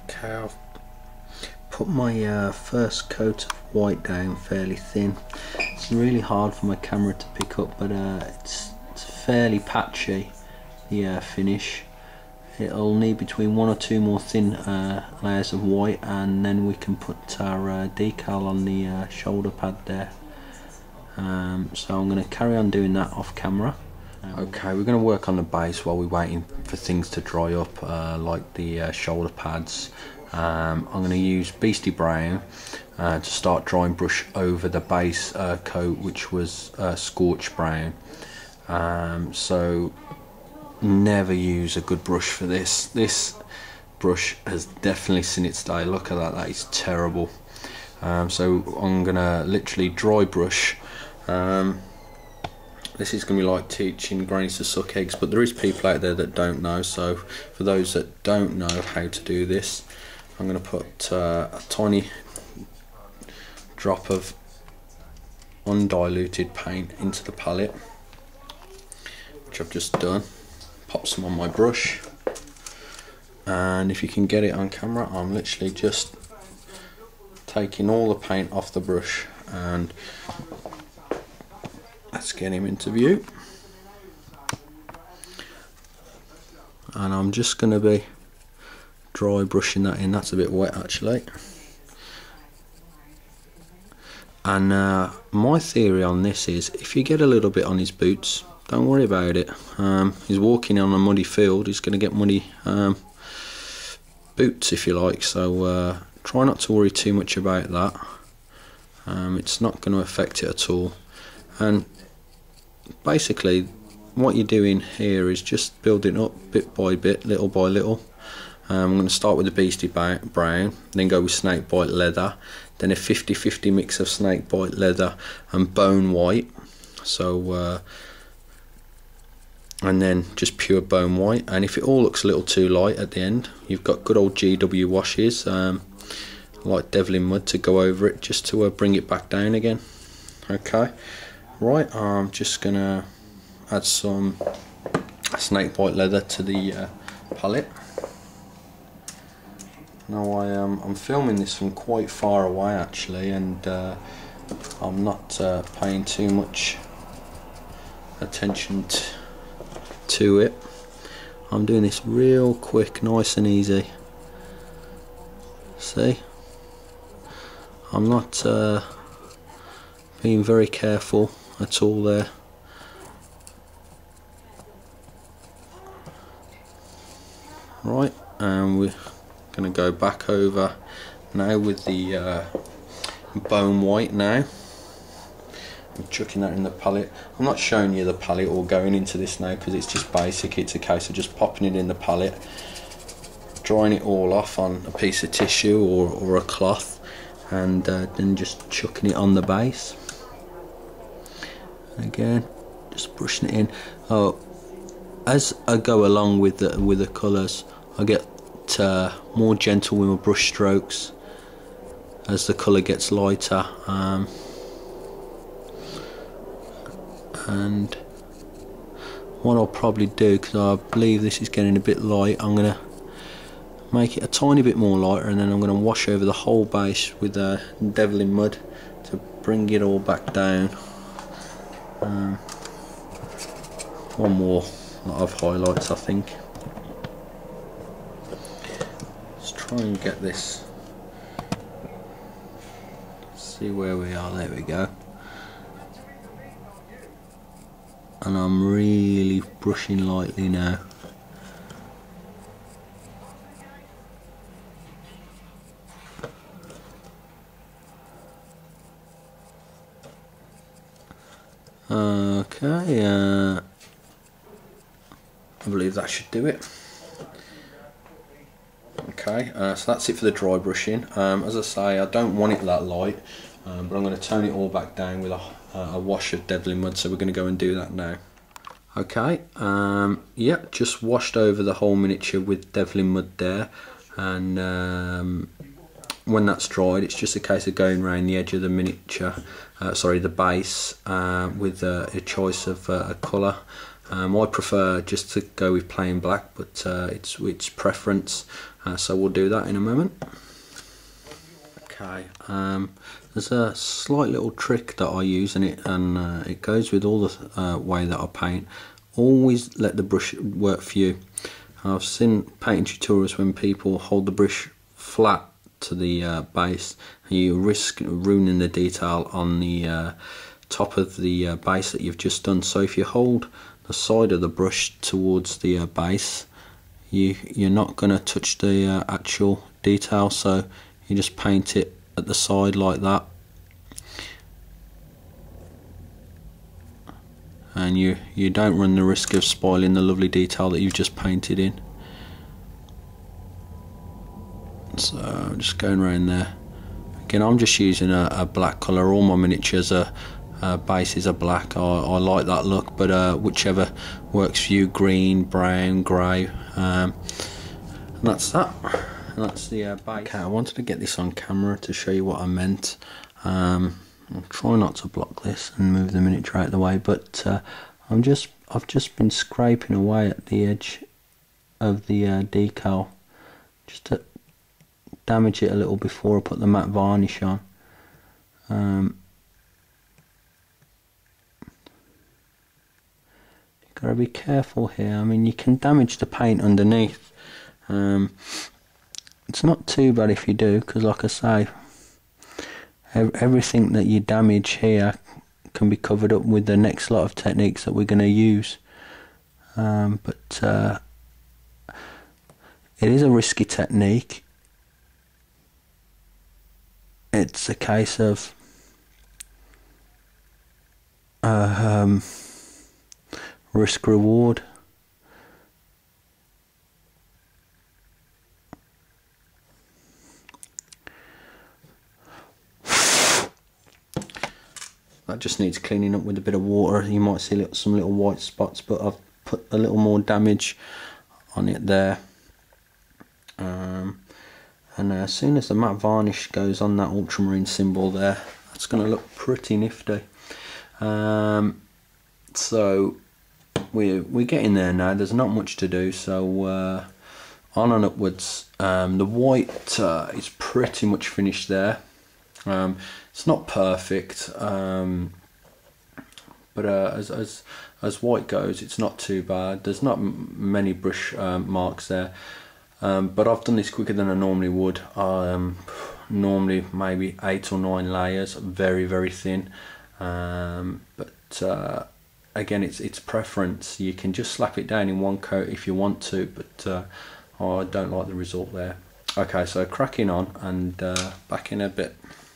Okay, I've put my first coat of white down fairly thin. It's really hard for my camera to pick up, but it's fairly patchy, the finish. It'll need between 1 or 2 more thin layers of white, and then we can put our decal on the shoulder pad there. So I'm going to carry on doing that off camera. Okay, we're going to work on the base while we're waiting for things to dry up, like the shoulder pads. I'm going to use Beastie Brown to start drying brush over the base coat, which was scorch brown. So never use a good brush for this. This brush has definitely seen its day. Look at that, that is terrible. So I'm going to literally dry brush. This is going to be like teaching grannies to suck eggs, but there is people out there that don't know. So for those that don't know how to do this, I'm going to put a tiny drop of undiluted paint into the palette, which I've just done. Pop some on my brush, and if you can get it on camera, I'm literally just taking all the paint off the brush, and let's get him into view. And I'm just going to be dry brushing that in. That's a bit wet actually. And my theory on this is, if you get a little bit on his boots, don't worry about it. He's walking on a muddy field, he's going to get muddy boots if you like, so try not to worry too much about that. It's not going to affect it at all. And basically what you're doing here is just building up bit by bit, little by little. I'm going to start with the Beastie Brown, then go with Snakebite Leather, then a 50-50 mix of Snakebite Leather and Bone White, so and then just pure Bone White. And if it all looks a little too light at the end, you've got good old GW washes like Devlin Mud to go over it, just to bring it back down again. Okay, right, I'm just going to add some Snakebite Leather to the palette. Now I'm filming this from quite far away actually, and I'm not paying too much attention to it. I'm doing this real quick, nice and easy. See, I'm not being very careful at all there. Right, and we're going to go back over now with the Bone White now. I'm chucking that in the palette. I'm not showing you the palette or going into this now because it's just basic. It's a case of just popping it in the palette, drying it all off on a piece of tissue or a cloth, and then just chucking it on the base. Again, just brushing it in. Oh, as I go along with the colours, I get more gentle with my brush strokes as the colour gets lighter. And what I'll probably do, because I believe this is getting a bit light, I'm going to make it a tiny bit more lighter, and then I'm going to wash over the whole base with Devlin Mud to bring it all back down. One more lot of highlights, I think. Let's try and get this, see where we are. There we go. And I'm really brushing lightly now. Okay, I believe that should do it. Okay, so that's it for the dry brushing. As I say, I don't want it that light, but I'm going to tone it all back down with a wash of Devlin Mud, so we're going to go and do that now. Okay, yeah, just washed over the whole miniature with Devlin Mud there, and when that's dried, it's just a case of going around the edge of the miniature, sorry, the base, with a choice of a colour. I prefer just to go with plain black, but it's preference, so we'll do that in a moment. Okay, there's a slight little trick that I use in it, and it goes with all the way that I paint. Always let the brush work for you. I've seen painting tutorials when people hold the brush flat to the base, and you risk ruining the detail on the top of the base that you've just done. So if you hold the side of the brush towards the base, you're not going to touch the actual detail, so you just paint it at the side like that, and you don't run the risk of spoiling the lovely detail that you've just painted in. So I'm just going around there. Again, I'm just using a black colour. All my miniatures are bases are black. I like that look, but whichever works for you, green, brown, grey, and that's that. And that's the base. Okay, I wanted to get this on camera to show you what I meant. I'll try not to block this and move the miniature out of the way, but I've just been scraping away at the edge of the decal just to damage it a little before I put the matte varnish on. Gotta be careful here. I mean, you can damage the paint underneath. It's not too bad if you do, because like I say, everything that you damage here can be covered up with the next lot of techniques that we're going to use. But it is a risky technique. It's a case of risk reward. That just needs cleaning up with a bit of water. You might see some little white spots, but I've put a little more damage on it there. And as soon as the matte varnish goes on that ultramarine symbol there, that's going to look pretty nifty. So we're getting there now. There's not much to do, so on and upwards. The white is pretty much finished there. It's not perfect, but as white goes, it's not too bad. There's not many brush marks there, but I've done this quicker than I normally would. Normally maybe 8 or 9 layers, very thin, but again, it's preference. You can just slap it down in one coat if you want to, but I don't like the result there. Okay, so cracking on, and back in a bit.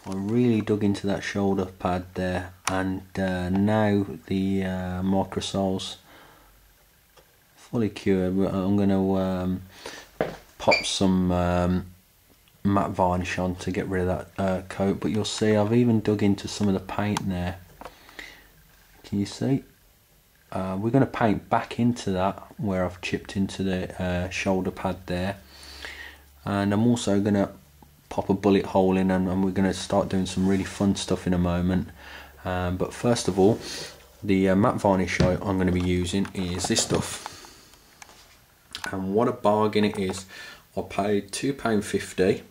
I really dug into that shoulder pad there, and now the microsole's fully cured. I'm going to pop some matte varnish on to get rid of that coat, but you'll see I've even dug into some of the paint there. Can you see? We're going to paint back into that where I've chipped into the shoulder pad there, and I'm also going to pop a bullet hole in, and we're going to start doing some really fun stuff in a moment. But first of all, the matte varnish I'm going to be using is this stuff, and what a bargain it is. I paid £2.50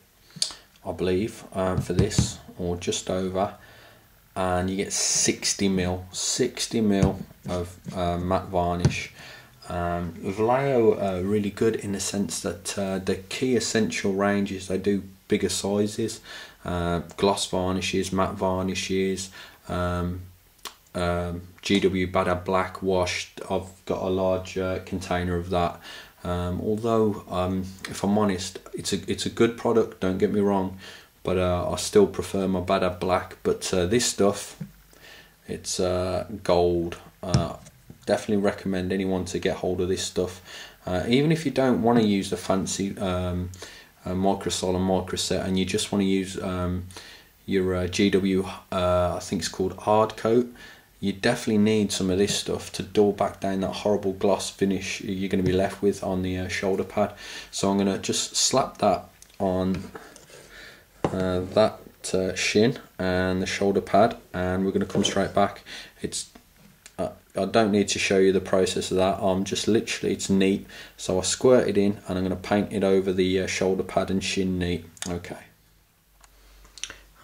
I believe for this, or just over, and you get 60ml of matte varnish. Vallejo are really good in the sense that the key essential ranges, they do bigger sizes, gloss varnishes, matte varnishes, GW Bada Black washed. I've got a large container of that. Although if I'm honest, it's a good product, don't get me wrong, but I still prefer my Bada Black. But this stuff, it's gold. Definitely recommend anyone to get hold of this stuff, even if you don't want to use the fancy microsol and microset, and you just want to use your GW, I think it's called hard coat. You definitely need some of this stuff to dull back down that horrible gloss finish you're going to be left with on the shoulder pad. So I'm going to just slap that on that shin and the shoulder pad, and we're going to come straight back. It's I don't need to show you the process of that. I'm just literally, it's neat. So I squirt it in and I'm going to paint it over the shoulder pad and shin neat.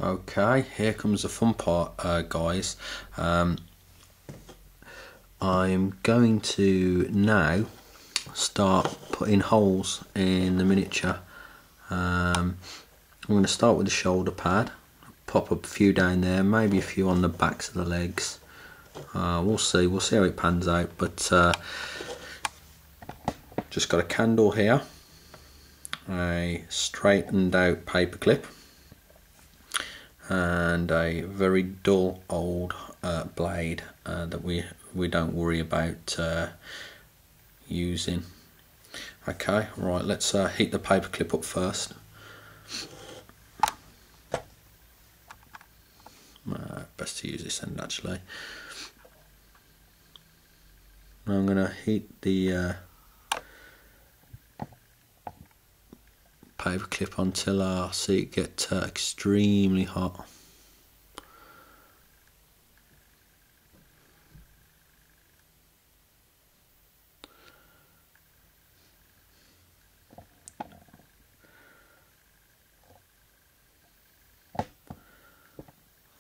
Okay, here comes the fun part, guys. I'm going to now start putting holes in the miniature. I'm going to start with the shoulder pad, pop a few down there, maybe a few on the backs of the legs. We'll see how it pans out, but just got a candle here, a straightened out paper clip, and a very dull old blade that we don't worry about using. Okay, right, let's heat the paper clip up first. Best to use this end actually. Now I'm going to heat the paper clip until I see it get extremely hot.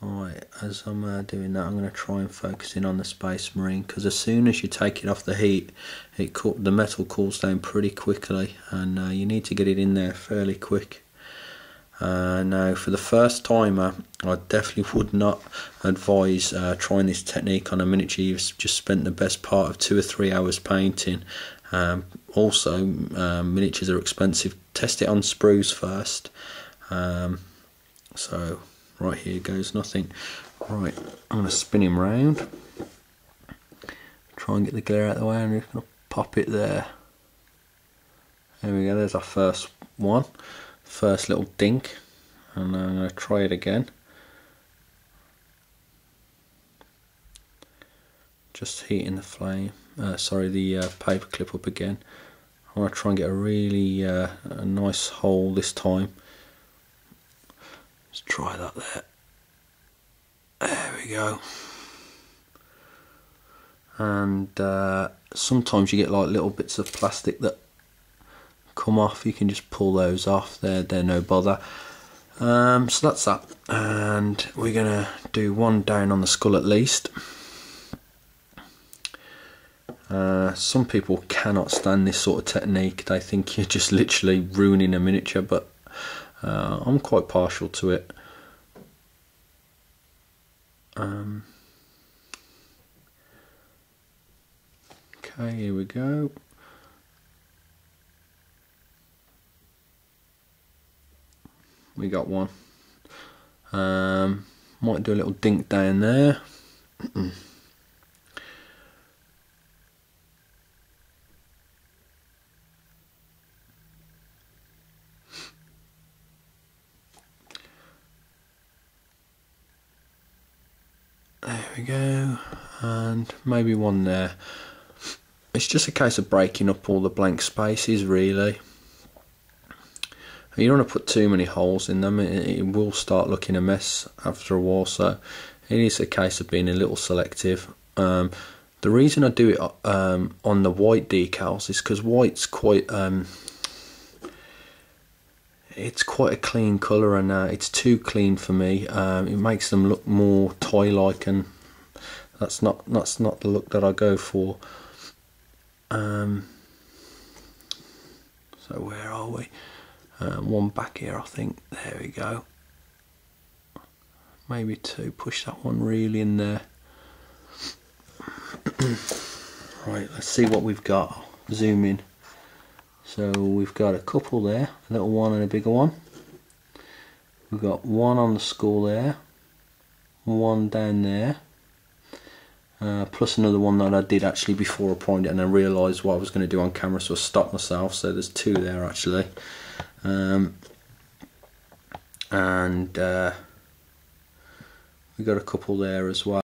Alright, as I'm doing that, I'm going to try and focus in on the Space Marine, because as soon as you take it off the heat, the metal cools down pretty quickly, and you need to get it in there fairly quick. Now, for the first timer, I definitely would not advise trying this technique on a miniature you've just spent the best part of 2 or 3 hours painting. Also, miniatures are expensive. Test it on sprues first. So right, here goes nothing. Right, I'm going to spin him round, try and get the glare out of the way, and I'm just going to pop it there. There we go, there's our first one, first little dink, and I'm going to try it again. Just heating the flame, the paper clip up again. I want to try and get a really a nice hole this time. Let's try that there. There we go. And sometimes you get like little bits of plastic that come off. You can just pull those off. They're no bother. So that's that. And we're gonna do one down on the skull at least. Some people cannot stand this sort of technique. They think you're just literally ruining a miniature, but I'm quite partial to it. Okay, here we go. We got one. Might do a little dink down there. There we go, and maybe one there. It's just a case of breaking up all the blank spaces, really. You don't want to put too many holes in them, it will start looking a mess after a while, so it is a case of being a little selective. The reason I do it on the white decals is because white's quite it's quite a clean colour, and it's too clean for me. It makes them look more toy-like, and that's not the look that I go for. So where are we? One back here, I think. There we go. Maybe two. Push that one really in there. Right, let's see what we've got. Zoom in. So we've got a couple there, a little one and a bigger one. We've got one on the skull there, one down there, plus another one that I did actually before I primed it, and I realised what I was going to do on camera, so I stopped myself. So there's two there actually, and we got a couple there as well.